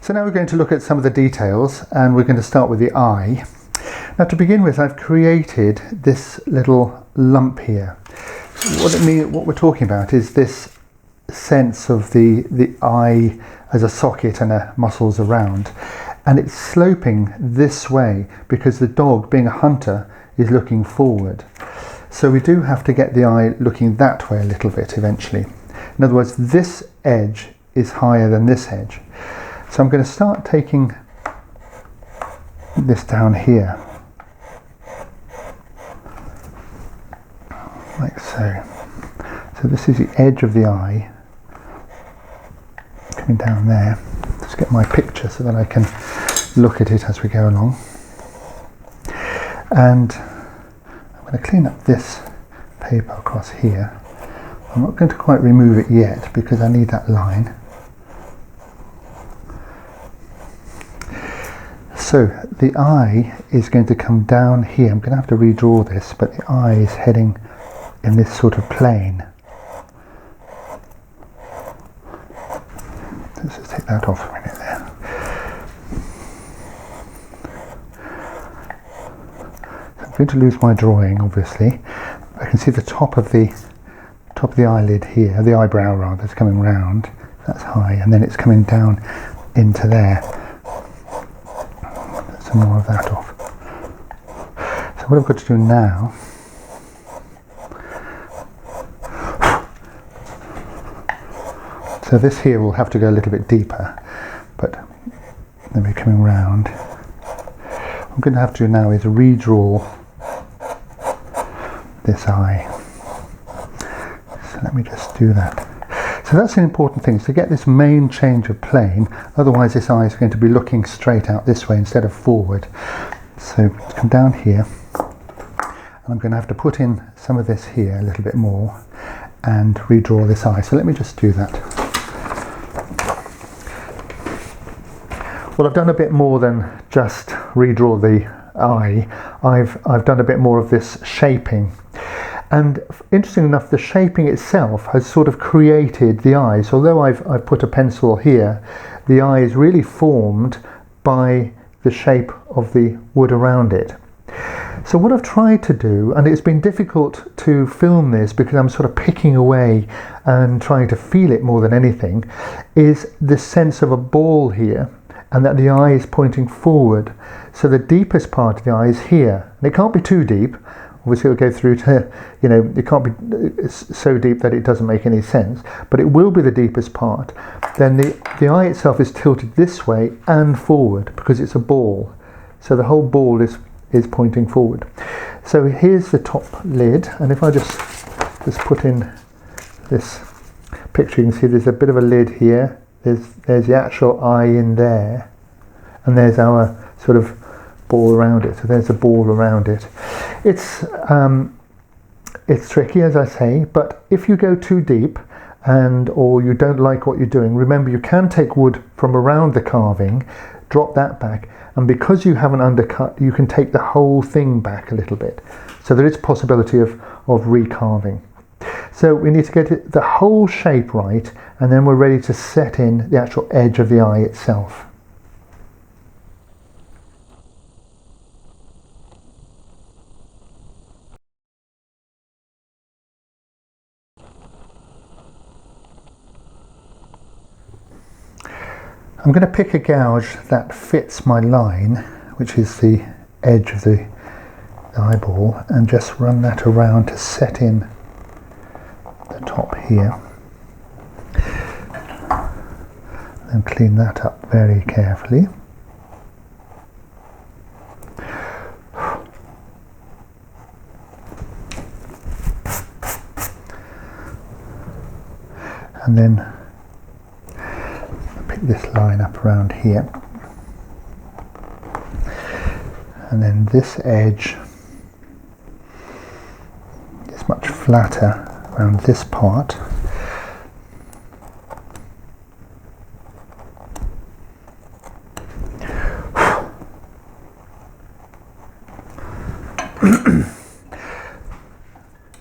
So now we're going to look at some of the details, and we're going to start with the eye. Now, to begin with, I've created this little lump here. What we're talking about is this sense of the eye as a socket and muscles around, and it's sloping this way because the dog, being a hunter, is looking forward. So we do have to get the eye looking that way a little bit eventually. In other words, this edge is higher than this edge. So I'm going to start taking this down here, like so. So this is the edge of the eye, coming down there. Let's get my picture so that I can look at it as we go along. And I'm going to clean up this paper across here. I'm not going to quite remove it yet because I need that line. So the eye is going to come down here. I'm going to have to redraw this, but the eye is heading in this sort of plane. Let's just take that off a minute there. I'm going to lose my drawing, obviously. I can see the top of the eyelid here, the eyebrow rather, is coming round. That's high, and then it's coming down into there. More of that off. So what I've got to do now so this here will have to go a little bit deeper, but then we're coming round. What I'm going to have to do now is redraw this eye. So let me just do that. So that's an important thing, to get this main change of plane, otherwise this eye is going to be looking straight out this way instead of forward. So let's come down here, and I'm going to have to put in some of this here a little bit more and redraw this eye. So let me just do that. Well, I've done a bit more than just redraw the eye. I've done a bit more of this shaping. And interesting enough, the shaping itself has sort of created the eye. So although I've put a pencil here, the eye is really formed by the shape of the wood around it. So what I've tried to do, and it's been difficult to film this because I'm sort of picking away and trying to feel it more than anything, is the sense of a ball here, and that the eye is pointing forward. So the deepest part of the eye is here. And it can't be too deep. Obviously it'll go through to, it can't be so deep that it doesn't make any sense, but it will be the deepest part. Then the eye itself is tilted this way and forward because it's a ball. So the whole ball is pointing forward. So here's the top lid, and if I just put in this picture, you can see there's a bit of a lid here. There's the actual eye in there, and there's our sort of ball around it. So there's a ball around it. It's tricky, as I say, but if you go too deep or you don't like what you're doing, remember you can take wood from around the carving, drop that back, and because you haven't undercut, you can take the whole thing back a little bit. So there is possibility of recarving. So we need to get the whole shape right, and then we're ready to set in the actual edge of the eye itself. I'm going to pick a gouge that fits my line, which is the edge of the eyeball, and just run that around to set in the top here. And clean that up very carefully. And then this line up around here, and then this edge is much flatter around this part,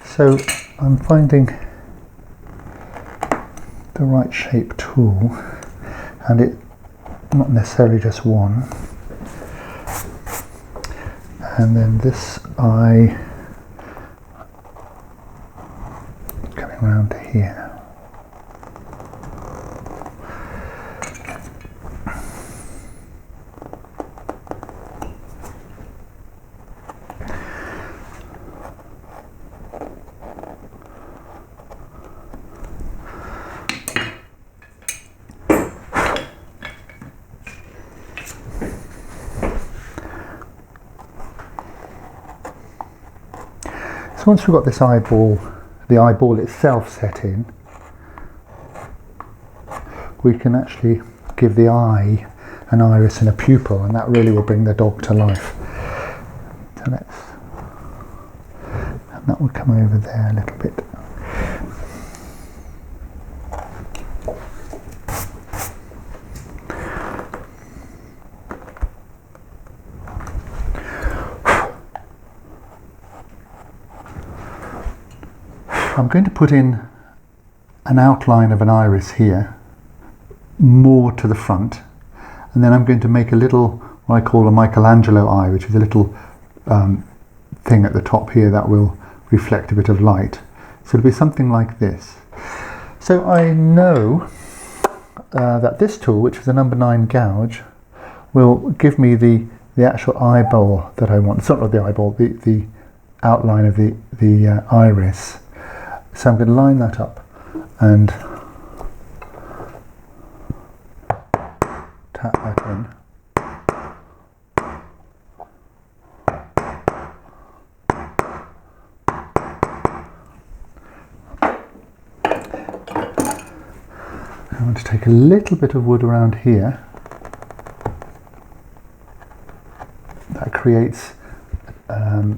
so I'm finding the right shape tool, and not necessarily just one. And then this eye coming around to here. So once we've got this eyeball, the eyeball itself set in, we can actually give the eye an iris and a pupil, and that really will bring the dog to life. So and that will come over there a little bit. I'm going to put in an outline of an iris here, more to the front, and then I'm going to make a little, what I call a Michelangelo eye, which is a little thing at the top here that will reflect a bit of light. So it'll be something like this. So I know that this tool, which is a number 9 gouge, will give me the actual eyeball that I want. It's not the eyeball, the outline of the iris. So I'm going to line that up and tap that in. I want to take a little bit of wood around here. That creates a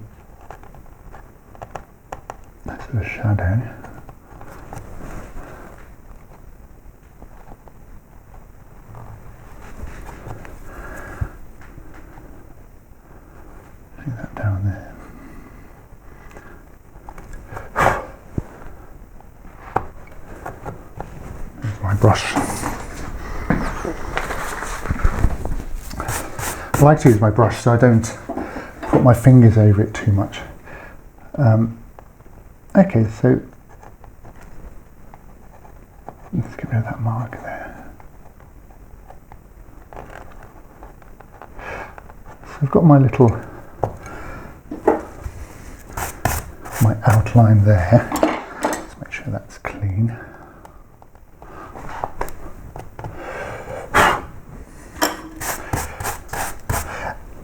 sort of shadow. See that down there. There's my brush. I like to use my brush so I don't put my fingers over it too much. Okay, so let's get rid of that mark there. So I've got my outline there. Let's make sure that's clean.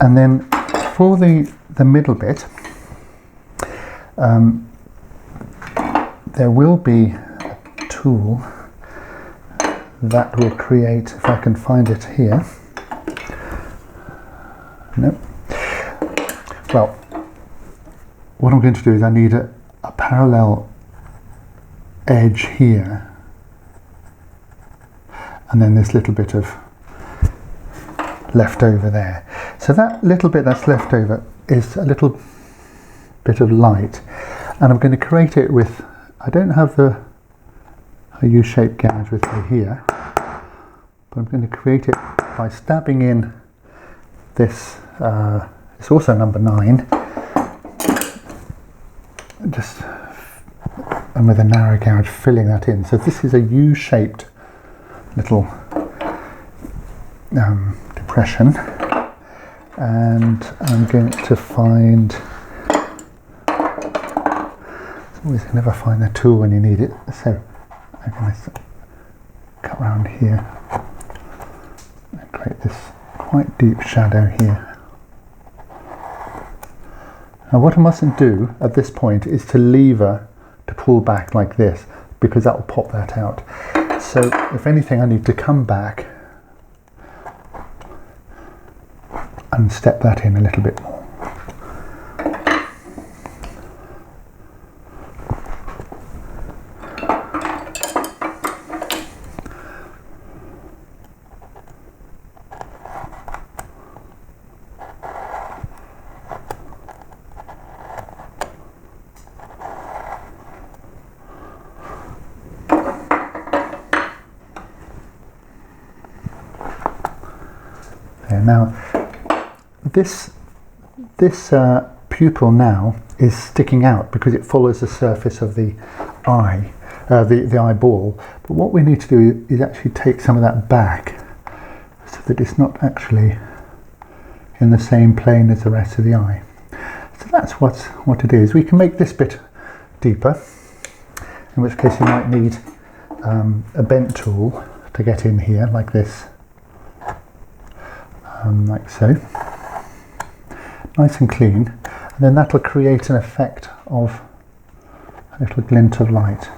And then for the middle bit, there will be a tool that will create, if I can find it here. No. Well, what I'm going to do is I need a parallel edge here, and then this little bit of left over there. So that little bit that's left over is a little bit of light, and I'm going to create it with, I don't have a U-shaped gouge with me here, but I'm going to create it by stabbing in this, it's also number 9, just, and with a narrow gouge filling that in. So this is a U-shaped little depression, and I'm going to find, always never find the tool when you need it, so I'm going to cut around here and create this quite deep shadow here. Now what I mustn't do at this point is to lever to pull back like this, because that will pop that out. So if anything, I need to come back and step that in a little bit more. there. Now this pupil now is sticking out because it follows the surface of the eye, the eyeball. But what we need to do is actually take some of that back so that it's not actually in the same plane as the rest of the eye. So that's what it is. We can make this bit deeper, in which case you might need a bent tool to get in here like this, like so, nice and clean, and then that'll create an effect of a little glint of light.